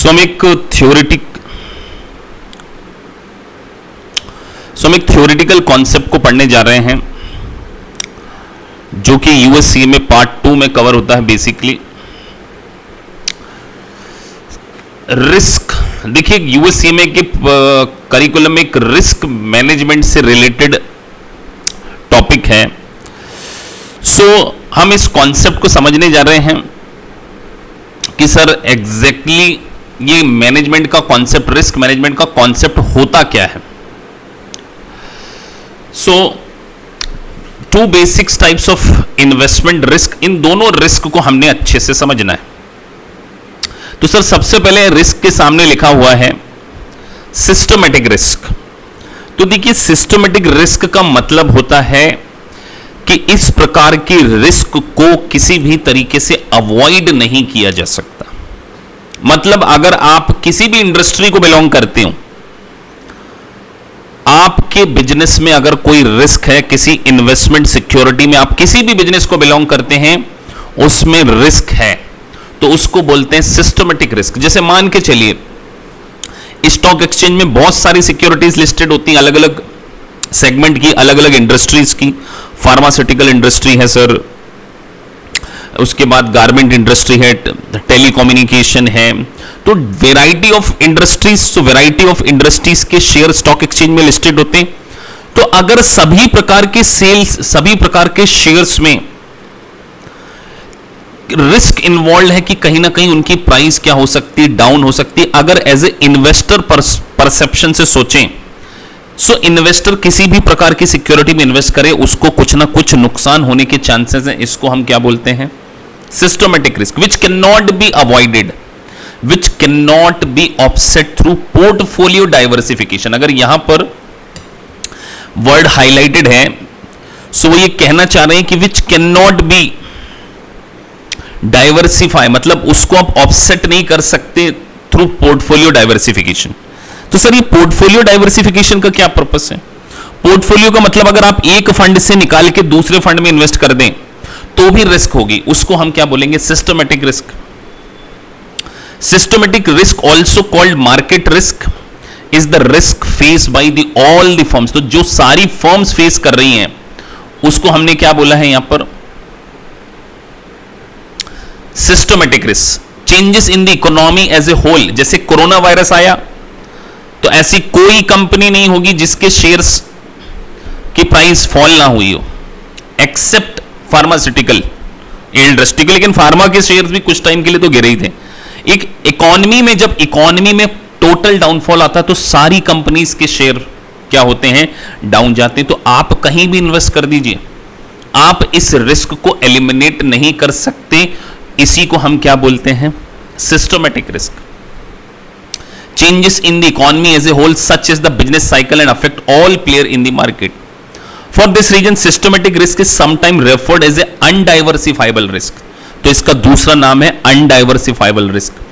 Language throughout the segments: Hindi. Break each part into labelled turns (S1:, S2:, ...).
S1: सो हम एक थ्योरेटिकल कॉन्सेप्ट को पढ़ने जा रहे हैं जो कि यूएससीए में पार्ट 2 में कवर होता है। बेसिकली रिस्क, देखिए यूएससीए में के करिकुलम में एक रिस्क मैनेजमेंट से रिलेटेड टॉपिक है। सो हम इस कॉन्सेप्ट को समझने जा रहे हैं कि सर एग्जैक्टली ये मैनेजमेंट का कॉन्सेप्ट, रिस्क मैनेजमेंट का कॉन्सेप्ट होता क्या है। So two basics types of investment risk, इन दोनों रिस्क को हमने अच्छे से समझना है। तो सर सबसे पहले रिस्क के सामने लिखा हुआ है सिस्टमैटिक रिस्क। तो देखिए सिस्टमैटिक रिस्क का मतलब होता है कि इस प्रकार की रिस्क को किसी भी तरीके से अवॉइड नहीं किया जा सकता। मतलब अगर आप किसी भी इंडस्ट्री को बिलोंग करते हो, आपके बिजनेस में अगर कोई रिस्क है, किसी इन्वेस्टमेंट सिक्योरिटी में आप किसी भी बिजनेस को बिलोंग करते हैं, उसमें रिस्क है तो उसको बोलते हैं सिस्टमैटिक रिस्क। जैसे मान के चलिए स्टॉक एक्सचेंज में बहुत सारी सिक्योरिटीज लिस्टेड होती हैं, अलग अलग सेगमेंट की, अलग अलग इंडस्ट्रीज की। फार्मास्यूटिकल इंडस्ट्री है सर, उसके बाद गारमेंट इंडस्ट्री है, टेलीकम्युनिकेशन है, तो वेराइटी ऑफ इंडस्ट्रीज, तो वेराइटी ऑफ इंडस्ट्रीज के शेयर स्टॉक एक्सचेंज में लिस्टेड होते हैं। तो अगर सभी प्रकार के सेल्स, सभी प्रकार के शेयर्स में रिस्क इन्वॉल्व है कि कहीं ना कहीं उनकी प्राइस क्या हो सकती है, डाउन हो सकती है। अगर एज ए इन्वेस्टर परसेप्शन से सोचें, सो इन्वेस्टर किसी भी प्रकार की सिक्योरिटी में इन्वेस्ट करे, उसको कुछ ना कुछ नुकसान होने के चांसेस हैं। इसको हम क्या बोलते हैं, systematic risk, which can not be avoided, which can not be offset through portfolio diversification. अगर यहां पर वर्ड हाईलाइटेड है, सो वो ये कहना चाह रहे हैं कि which can not be diversify, मतलब उसको आप ऑफसेट नहीं कर सकते थ्रू पोर्टफोलियो डाइवर्सिफिकेशन। तो सर ये पोर्टफोलियो डाइवर्सिफिकेशन का क्या पर्पस है? पोर्टफोलियो का मतलब अगर आप एक फंड से निकाल के दूसरे फंड में इन्वेस्ट कर दें तो भी रिस्क होगी, उसको हम क्या बोलेंगे, systematic risk. Systematic risk also called market risk is the risk face by the all the firms. तो जो सारी फर्म्स फेस कर रही हैं उसको हमने क्या बोला है यहां पर, systematic risk. Changes in the economy as a whole, जैसे कोरोना वायरस आया तो ऐसी कोई कंपनी नहीं होगी जिसके शेयर्स की प्राइस फॉल ना हुई हो, एक्सेप्ट फार्मास्यूटिकल इंडस्ट्री के। लेकिन फार्मा के शेयर्स भी कुछ टाइम के लिए तो गिरे ही थे। एक इकोनॉमी में, जब इकोनॉमी में टोटल डाउनफॉल आता है तो सारी कंपनीज के शेयर क्या होते हैं, डाउन जाते हैं। तो आप कहीं भी इन्वेस्ट कर दीजिए, आप इस रिस्क को एलिमिनेट नहीं कर सकते। इसी को हम क्या बोलते हैं, systematic risk. Changes in the economy as a whole, such as the business cycle, and affect all players in the market. For this reason, systematic risk is sometimes referred as a undiversifiable risk. तो इसका दूसरा नाम है undiversifiable risk.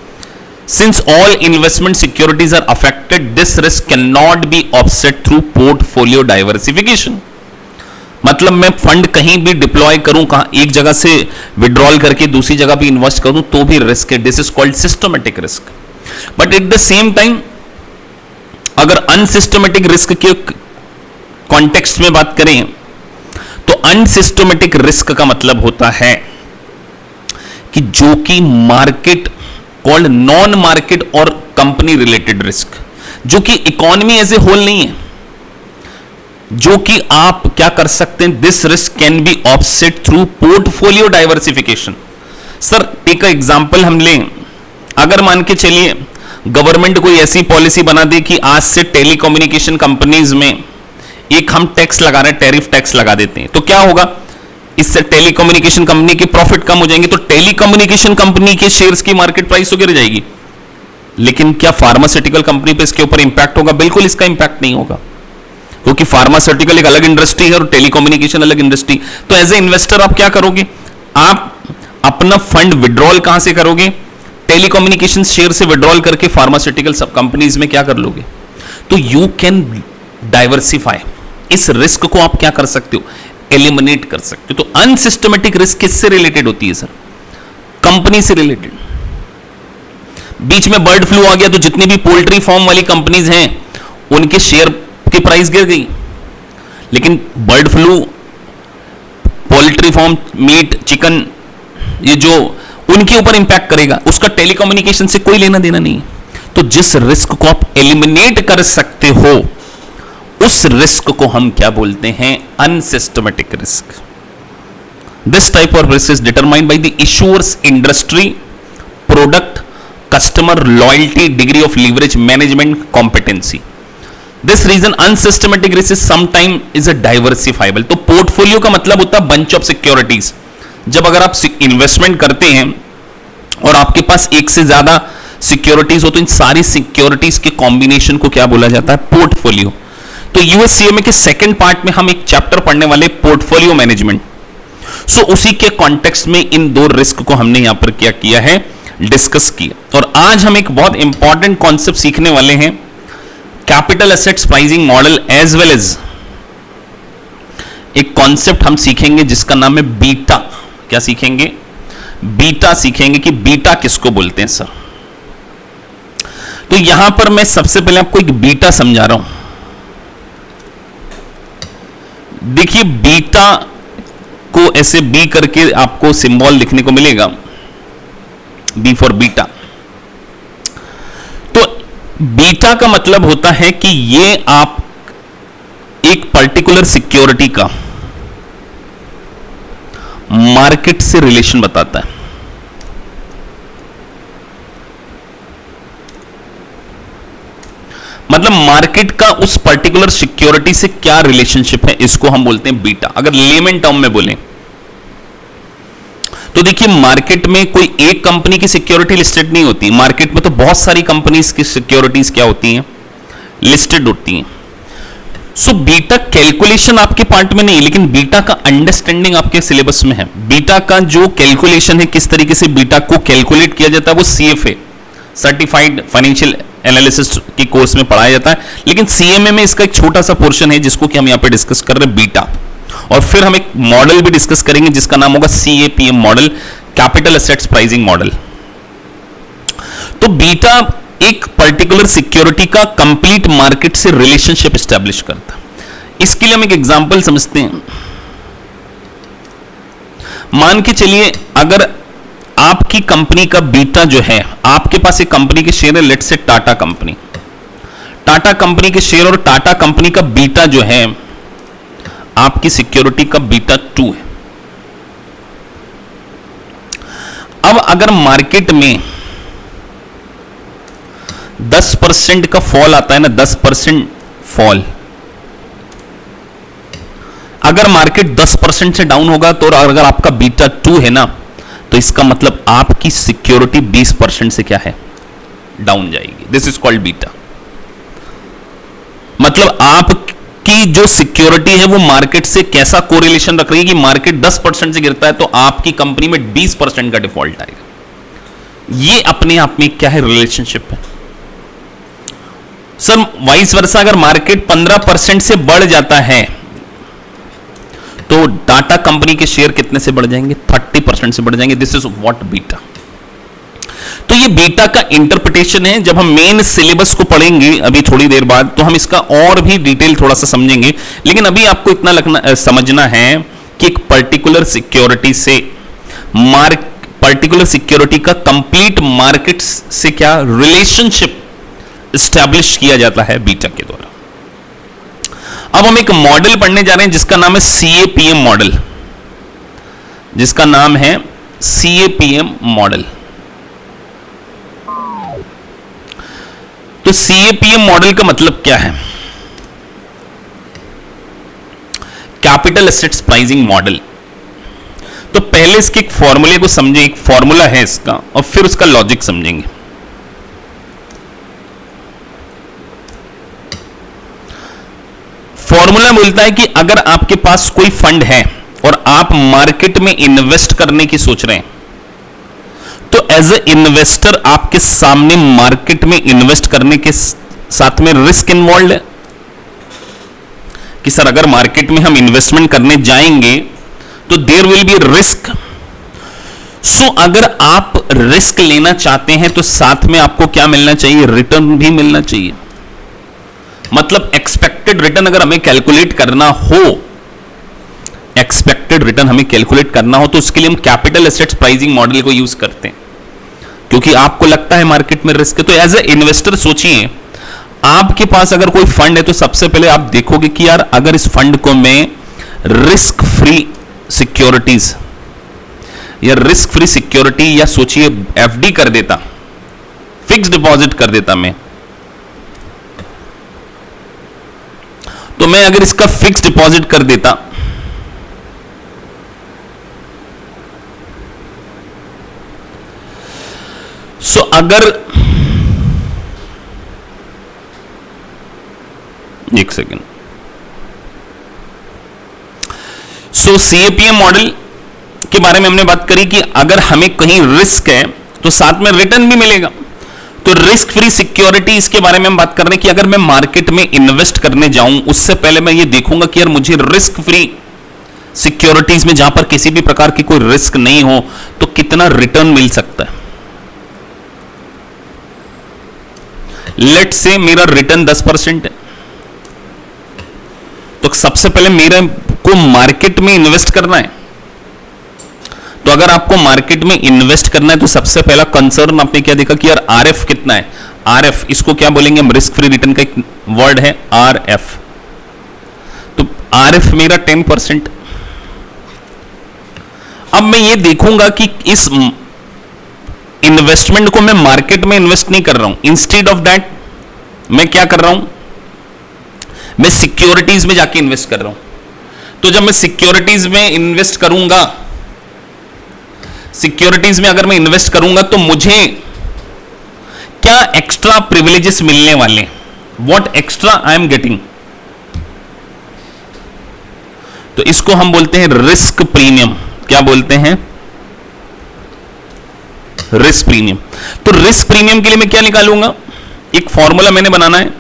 S1: Since all investment securities are affected, this risk cannot be offset through portfolio diversification. मतलब मैं फंड कहीं भी डिप्लॉय करूं, कहां एक जगह से विड्रॉल करके दूसरी जगह भी इन्वेस्ट करूं तो भी रिस्क है। This is called systematic risk. But at the same time अगर अनसिस्टमैटिक रिस्क के कॉन्टेक्स्ट में बात करें तो अनसिस्टमैटिक रिस्क का मतलब होता है कि जो कि मार्केट कॉल्ड नॉन मार्केट और कंपनी रिलेटेड रिस्क, जो कि इकोनॉमी एज ए होल नहीं है, जो कि आप क्या कर सकते हैं, this risk can be offset through portfolio diversification. Sir एक एग्जांपल हम लें, अगर मान के चलिए गवर्नमेंट कोई ऐसी पॉलिसी बना दे कि आज से टेलीकम्युनिकेशन कंपनीज में एक हम टैक्स लगा रहे हैं, टैरिफ टैक्स लगा देते हैं, तो क्या होगा, इससे टेलीकम्युनिकेशन कंपनी के प्रॉफिट कम हो जाएंगे, तो टेलीकम्युनिकेशन कंपनी के शेयर्स की मार्केट प्राइस तो गिर जाएगी। लेकिन क्या फार्मास्यूटिकल कंपनी पे इसके ऊपर इंपैक्ट होगा? बिल्कुल इसका इंपैक्ट नहीं होगा, क्योंकि फार्मास्यूटिकल एक अलग इंडस्ट्री है और टेलीकम्युनिकेशन अलग इंडस्ट्री। तो एज ए इन्वेस्टर आप क्या करोगे, आप अपना फंड विड्रॉल कहां से करोगे, टेलीकम्युनिकेशन शेयर से विड्रॉल करके फार्मास्यूटिकल सब कंपनीज में क्या कर लोगे। तो यू कैन डाइवर्सिफाई, इस रिस्क को आप क्या कर सकते हो, एलिमिनेट कर सकते हो। तो अनसिस्टमैटिक रिस्क किससे रिलेटेड होती है सर, कंपनी से रिलेटेड। बीच में बर्ड फ्लू आ गया तो जितनी भी पोल्ट्री फार्म वाली कंपनीज हैं उनके शेयर की प्राइस गिर गई। लेकिन bird flu, poultry farm, meat, chicken, ये जो उनके ऊपर इंपैक्ट करेगा, उसका टेलीकम्युनिकेशन से कोई लेना देना नहीं। तो जिस रिस्क को आप एलिमिनेट कर सकते हो उस रिस्क को हम क्या बोलते हैं? Unsystematic risk. This type of risk is determined by the issuers industry, product, customer loyalty, degree of leverage, management competency. This reason unsystematic risk sometime is a diversifiable. तो पोर्टफोलियो का मतलब होता है बंच ऑफ सिक्योरिटीज। जब अगर आप इन्वेस्टमेंट करते हैं और आपके पास एक से ज्यादा सिक्योरिटीज हो तो इन सारी सिक्योरिटीज के कॉम्बिनेशन को क्या बोला जाता है? पोर्टफोलियो। तो यूएससीएमए के सेकंड पार्ट में हम एक चैप्टर पढ़ने वाले पोर्टफोलियो मैनेजमेंट। सो उसी के कॉन्टेक्स्ट में इन दो रिस्क को हमने यहां पर क्या किया है? डिस्कस किया। और आज हम एक बहुत इंपॉर्टेंट कॉन्सेप्ट सीखने वाले हैं, capital assets pricing model, as well as एक कॉन्सेप्ट हम सीखेंगे जिसका नाम है बीटा। क्या सीखेंगे? बीटा सीखेंगे कि बीटा किसको बोलते हैं सर। तो यहां पर मैं सबसे पहले आपको एक बीटा समझा रहा हूं। देखिए बीटा को ऐसे बी करके आपको सिंबल लिखने को मिलेगा, बी फॉर बीटा। तो बीटा का मतलब होता है कि ये आप एक पर्टिकुलर सिक्योरिटी का मार्केट से रिलेशन बताता है। मतलब मार्केट का उस पर्टिकुलर सिक्योरिटी से क्या रिलेशनशिप है, इसको हम बोलते हैं बीटा। अगर लेमन टर्म में बोलें तो देखिए मार्केट में कोई एक कंपनी की सिक्योरिटी लिस्टेड नहीं होती। मार्केट में तो बहुत सारी कंपनीज की सिक्योरिटीज क्या होती हैं? लिस्टेड होती हैं। सो बीटा कैलकुलेशन आपके पार्ट में नहीं, लेकिन बीटा का अंडरस्टैंडिंग आपके सिलेबस में है। बीटा का जो कैलकुलेशन है, किस तरीके से बीटा को कैलकुलेट किया जाता है, वो सीएफए, सर्टिफाइड फाइनेंशियल एनालिसिस की कोर्स में पढ़ाया जाता है। लेकिन सीएमए में इसका एक छोटा सा पोर्शन है जिसको कि हम यहां पे डिस्कस कर रहे हैं, बीटा। और फिर हम एक मॉडल भी डिस्कस करेंगे जिसका नाम होगा CAPM model, capital assets pricing model. तो बीटा एक पर्टिकुलर सिक्योरिटी का कंप्लीट मार्केट से रिलेशनशिप एस्टेब्लिश करता है। इसके लिए हम एक एग्जांपल समझते हैं। मान के चलिए अगर आपकी कंपनी का बीटा जो है, आपके पास एक कंपनी के शेयर है, let's say Tata company. Tata company के शेयर और टाटा कंपनी का बीटा जो है, आपकी सिक्योरिटी का बीटा 2 है। अब अगर मार्केट में 10% का फॉल आता है ना, 10% फॉल, अगर मार्केट 10% से डाउन होगा तो अगर आपका बीटा 2 है ना, तो इसका मतलब आपकी सिक्योरिटी 20% से क्या है? डाउन जाएगी। This is called beta. मतलब आपकी जो सिक्योरिटी है वो मार्केट से कैसा कोरिलेशन रख रही है कि मार्केट 10% से गिरता है तो आपकी कंपनी में 20% का डिफॉल्ट आएगा। ये अपने आप में क्या है? रिलेशनशिप है सर। वाइस वर्सा अगर मार्केट 15% से बढ़ जाता है तो टाटा कंपनी के शेयर कितने से बढ़ जाएंगे? 30% से बढ़ जाएंगे। This is what beta. तो ये बीटा का इंटरप्रिटेशन है। जब हम मेन सिलेबस को पढ़ेंगे अभी थोड़ी देर बाद तो हम इसका और भी डिटेल थोड़ा सा समझेंगे। लेकिन अभी आपको इतना समझना है कि एक पर्टिकुलर सिक्योरिटी से पर्टिकुलर सिक्योरिटी का कंप्लीट मार्केट से क्या रिलेशनशिप एस्टैब्लिश किया जाता है बीटा के द्वारा। अब हम एक मॉडल पढ़ने जा रहे हैं जिसका नाम है सीएपीएम मॉडल, जिसका नाम है सीएपीएम मॉडल। तो सीएपीएम मॉडल का मतलब क्या है? Capital assets pricing model. तो पहले इसके एक फॉर्मूले को समझें, एक फॉर्मूला है इसका, और फिर उसका लॉजिक समझेंगे। फॉर्मूला बोलता है कि अगर आपके पास कोई फंड है और आप मार्केट में इन्वेस्ट करने की सोच रहे हैं तो एज ए इन्वेस्टर आपके सामने मार्केट में इन्वेस्ट करने के साथ में रिस्क इन्वॉल्व है कि सर अगर मार्केट में हम इन्वेस्टमेंट करने जाएंगे तो देयर विल बी रिस्क। सो अगर आप रिस्क लेना चाहते हैं तो साथ में आपको क्या मिलना चाहिए? रिटर्न भी मिलना चाहिए। मतलब एक्सपेक्टेड रिटर्न अगर हमें कैलकुलेट करना हो, एक्सपेक्टेड रिटर्न हमें कैलकुलेट करना हो तो उसके लिए हम कैपिटल एसेट्स प्राइसिंग मॉडल को यूज करते हैं, क्योंकि आपको लगता है मार्केट में रिस्क है। तो एज ए इन्वेस्टर सोचिए, आपके पास अगर कोई फंड है तो सबसे पहले आप देखोगे कि यार अगर इस फंड को मैं रिस्क फ्री सिक्योरिटीज या रिस्क फ्री सिक्योरिटी या सोचिए एफडी कर देता, फिक्स डिपॉजिट कर देता मैं, तो मैं अगर इसका फिक्स डिपॉजिट कर देता सो अगर एक सेकेंड, सो सीएपीएम मॉडल के बारे में हमने बात करी कि अगर हमें कहीं रिस्क है तो साथ में रिटर्न भी मिलेगा। तो रिस्क फ्री सिक्योरिटीज के बारे में हम बात कर रहे हैं कि अगर मैं मार्केट में इन्वेस्ट करने जाऊं उससे पहले मैं ये देखूंगा कि यार मुझे रिस्क फ्री सिक्योरिटीज में जहां पर किसी भी प्रकार की कोई रिस्क नहीं हो तो कितना रिटर्न मिल सकता है। लेट से मेरा रिटर्न 10% है, तो सबसे पहले मेरे को मार्केट में इन्वेस्ट करना है। तो अगर आपको मार्केट में इन्वेस्ट करना है तो सबसे पहला कंसर्न आपने क्या देखा कि यार आरएफ कितना है। आरएफ, इसको क्या बोलेंगे हम? रिस्क फ्री रिटर्न का एक वर्ड है आरएफ। तो आरएफ मेरा 10%। अब मैं ये देखूंगा कि इस इन्वेस्टमेंट को मैं मार्केट में इन्वेस्ट नहीं कर रहा हूं, इंस्टेड ऑफ दैट मैं क्या कर रहा हूं? मैं सिक्योरिटीज में जाके इन्वेस्ट कर रहा हूं। तो जब मैं सिक्योरिटीज में इन्वेस्ट करूंगा, सिक्योरिटीज में अगर मैं इन्वेस्ट करूंगा तो मुझे क्या एक्स्ट्रा प्रिविलेजेस मिलने वाले? What extra I am getting? तो इसको हम बोलते हैं रिस्क प्रीमियम। क्या बोलते हैं? Risk premium. तो रिस्क प्रीमियम के लिए मैं क्या निकालूंगा? एक फॉर्मूला मैंने बनाना है,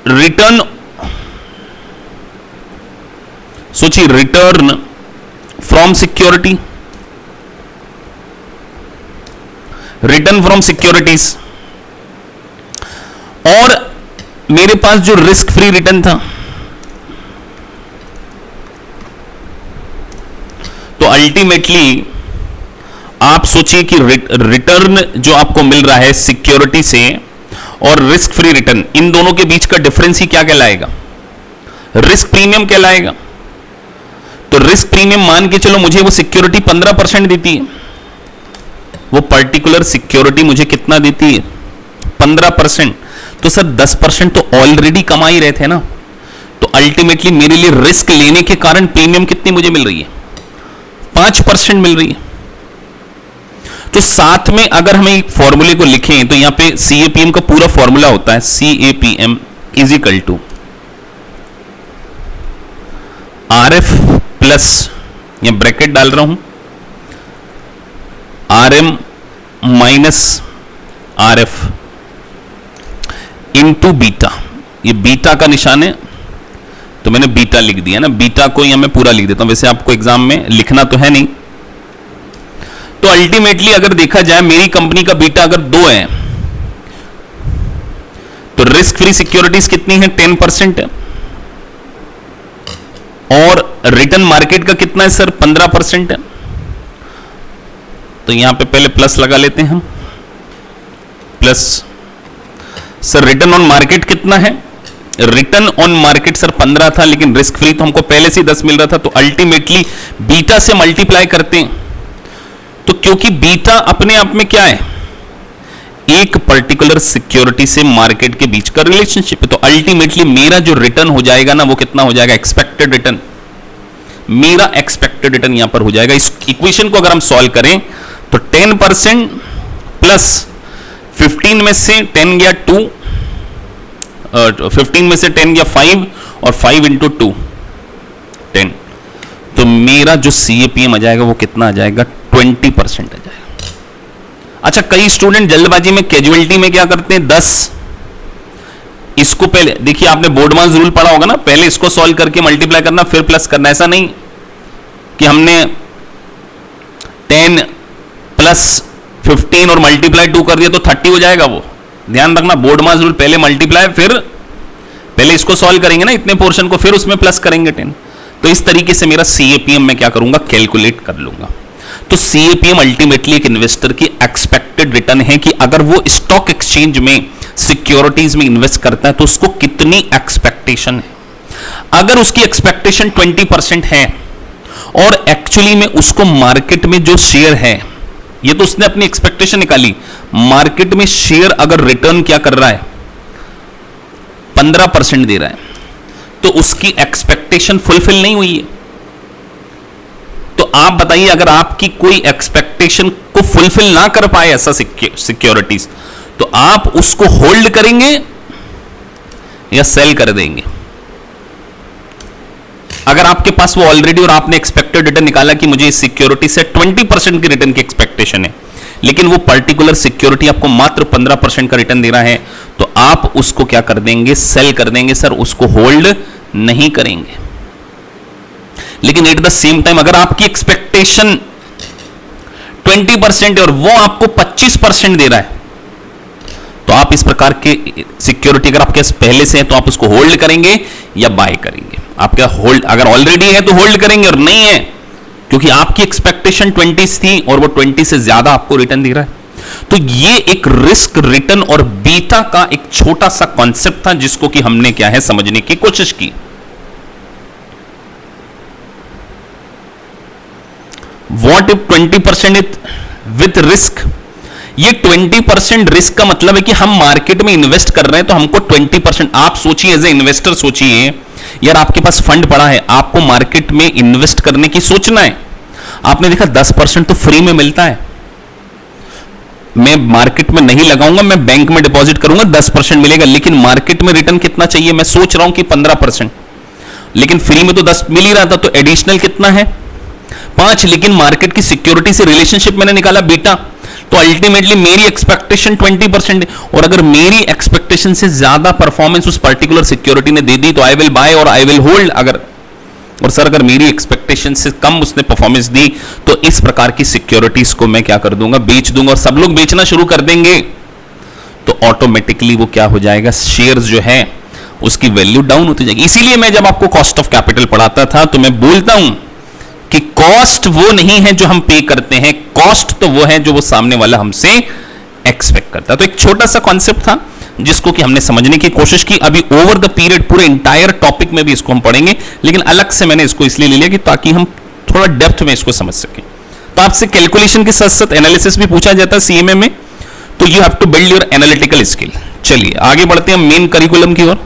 S1: रिटर्न, सोचिए return from security, return from securities, और मेरे पास जो रिस्क फ्री रिटर्न था, तो अल्टीमेटली आप सोचिए कि रिटर्न जो आपको मिल रहा है सिक्योरिटी से और रिस्क फ्री रिटर्न, इन दोनों के बीच का डिफरेंस ही क्या कहलाएगा? रिस्क प्रीमियम कहलाएगा। तो रिस्क प्रीमियम मान के चलो मुझे वो सिक्योरिटी 15% देती है, वो पर्टिकुलर सिक्योरिटी मुझे कितना देती है? 15%। तो सर 10% तो ऑलरेडी कमा ही रहे थे ना, तो अल्टीमेटली मेरे लिए रिस्क लेने के कारण प्रीमियम कितनी मुझे मिल रही है? 5% मिल रही है। तो साथ में अगर हम एक फॉर्मूले को लिखें तो यहां पे सीएपीएम का पूरा फॉर्मूला होता है, CAPM is equal to RF plus, या ब्रैकेट डाल रहा हूं, RM minus RF into beta. ये बीटा का निशान है तो मैंने बीटा लिख दिया ना, बीटा को यहां मैं पूरा लिख देता हूं, वैसे आपको एग्जाम में लिखना तो है नहीं। तो अल्टीमेटली अगर देखा जाए मेरी कंपनी का बीटा अगर 2 है तो रिस्क फ्री सिक्योरिटीज कितनी है? 10% है, और रिटर्न मार्केट का कितना है सर? 15% है। तो यहां पे पहले प्लस लगा लेते हैं हम, plus. Sir return on market कितना है? रिटर्न ऑन मार्केट सर 15 था, लेकिन रिस्क फ्री तो हमको पहले से 10 मिल रहा था, तो अल्टीमेटली बीटा से मल्टीप्लाई करते हैं। तो क्योंकि बीटा अपने आप में क्या है? एक पर्टिकुलर सिक्योरिटी से मार्केट के बीच का रिलेशनशिप है। तो अल्टीमेटली मेरा जो रिटर्न हो जाएगा ना वो कितना हो जाएगा? Expected return. मेरा एक्सपेक्टेड रिटर्न यहां पर हो जाएगा। इस इक्वेशन को अगर हम सॉल्व करें तो 10% प्लस 15 में से 10 गया 2, 15 में से 10 गया 5, और 5 इंटू 2 10। तो मेरा जो सीएपीएम आ जाएगा वो कितना आ जाएगा? 20% आ जाएगा। अच्छा, कई स्टूडेंट जल्दबाजी में कैजुअलिटी में क्या करते हैं? 10, इसको पहले देखिए, आपने बोर्डमास रूल पढ़ा होगा ना, पहले इसको सॉल्व करके मल्टीप्लाई करना फिर प्लस करना। ऐसा नहीं कि हमने 10 प्लस 15 और मल्टीप्लाई 2 कर दिया तो 30 हो जाएगा। वो ध्यान रखना, बोर्ड मास रूल, पहले मल्टीप्लाई, फिर पहले इसको सॉल्व करेंगे ना इतने पोर्शन को, फिर उसमें प्लस करेंगे 10। तो इस तरीके से मेरा सीएपीएम मैं क्या करूंगा, कैलकुलेट कर लूंगा। तो सीएपीएम अल्टीमेटली एक इन्वेस्टर की एक्सपेक्टेड रिटर्न है कि अगर वो स्टॉक एक्सचेंज में सिक्योरिटीज में इन्वेस्ट करता है तो उसको कितनी एक्सपेक्टेशन है। अगर उसकी एक्सपेक्टेशन 20% है और एक्चुअली में उसको मार्केट में जो शेयर है, ये तो उसने अपनी एक्सपेक्टेशन निकाली, मार्केट में शेयर अगर रिटर्न क्या कर रहा है 15% दे रहा है, तो उसकी एक्सपेक्टेशन फुलफिल नहीं हुई है। तो आप बताइए, अगर आपकी कोई एक्सपेक्टेशन को फुलफिल ना कर पाए ऐसा सिक्योरिटीज, तो आप उसको होल्ड करेंगे या सेल कर देंगे। अगर आपके पास वो ऑलरेडी और आपने एक्सपेक्टेड रिटर्न निकाला कि मुझे इस सिक्योरिटी से 20% की रिटर्न की एक्सपेक्टेशन है, लेकिन वो पर्टिकुलर सिक्योरिटी आपको मात्र 15% का रिटर्न दे रहा है, तो आप उसको क्या कर देंगे, सेल कर देंगे सर, उसको होल्ड नहीं करेंगे। लेकिन एट द सेम टाइम अगर आपकी एक्सपेक्टेशन 20% है और वो आपको 25% दे रहा है, तो आप इस प्रकार के सिक्योरिटी अगर आपके पहले से है तो आप उसको होल्ड करेंगे या बाय करेंगे। आपका होल्ड अगर ऑलरेडी है तो होल्ड करेंगे, और नहीं है क्योंकि आपकी एक्सपेक्टेशन 20 थी और वो 20 से ज्यादा आपको रिटर्न दे रहा है। तो ये एक रिस्क रिटर्न और बीटा का एक छोटा सा कॉन्सेप्ट था जिसको कि हमने क्या है समझने की कोशिश की। What if 20% with risk? ये 20% रिस्क का मतलब है कि हम मार्केट में इन्वेस्ट कर रहे हैं तो हमको 20%, आप सोचिए एज ए इन्वेस्टर, सोचिए यार आपके पास फंड पड़ा है, आपको मार्केट में इन्वेस्ट करने की सोचना है। आपने देखा 10% तो फ्री में मिलता है, मैं मार्केट में नहीं लगाऊंगा, मैं बैंक में डिपॉजिट करूंगा, 10% मिलेगा। लेकिन मार्केट में रिटर्न कितना चाहिए, मैं सोच रहा हूं कि 15%, लेकिन फ्री में तो 10 मिल ही रहा था, तो एडिशनल कितना है 5। लेकिन मार्केट की सिक्योरिटी से रिलेशनशिप मैंने निकाला बीटा, तो अल्टीमेटली मेरी एक्सपेक्टेशन 20% है, और अगर मेरी एक्सपेक्टेशन से ज्यादा परफॉर्मेंस उस पर्टिकुलर सिक्योरिटी ने दे दी तो आई विल बाय और आई विल होल्ड। अगर मेरी एक्सपेक्टेशन से कम उसने परफॉर्मेंस दी तो इस प्रकार की सिक्योरिटीज को मैं क्या कर दूंगा, बेच दूंगा, और सब लोग बेचना शुरू कर देंगे, तो ऑटोमेटिकली वो क्या हो जाएगा, शेयर्स जो है उसकी वैल्यू डाउन होती जाएगी। इसीलिए मैं जब आपको कॉस्ट ऑफ कैपिटल पढ़ाता था तो मैं बोलता हूं कि कॉस्ट वो नहीं है जो हम पे करते हैं, कॉस्ट तो वो है जो वो सामने वाला हमसे एक्सपेक्ट करता है। तो एक छोटा सा कॉन्सेप्ट था जिसको कि हमने समझने की कोशिश की। अभी ओवर द पीरियड पूरे इंटायर टॉपिक में भी इसको हम पढ़ेंगे, लेकिन अलग से मैंने इसको इसलिए ले लिया कि ताकि हम थोड़ा डेप्थ में इसको समझ सकें। तो आपसे कैलकुलेशन के साथ साथ एनालिसिस भी पूछा जाता है सीएमए में, तो you have to build your analytical skill. चलिए आगे बढ़ते हैं मेन करिकुलम की ओर।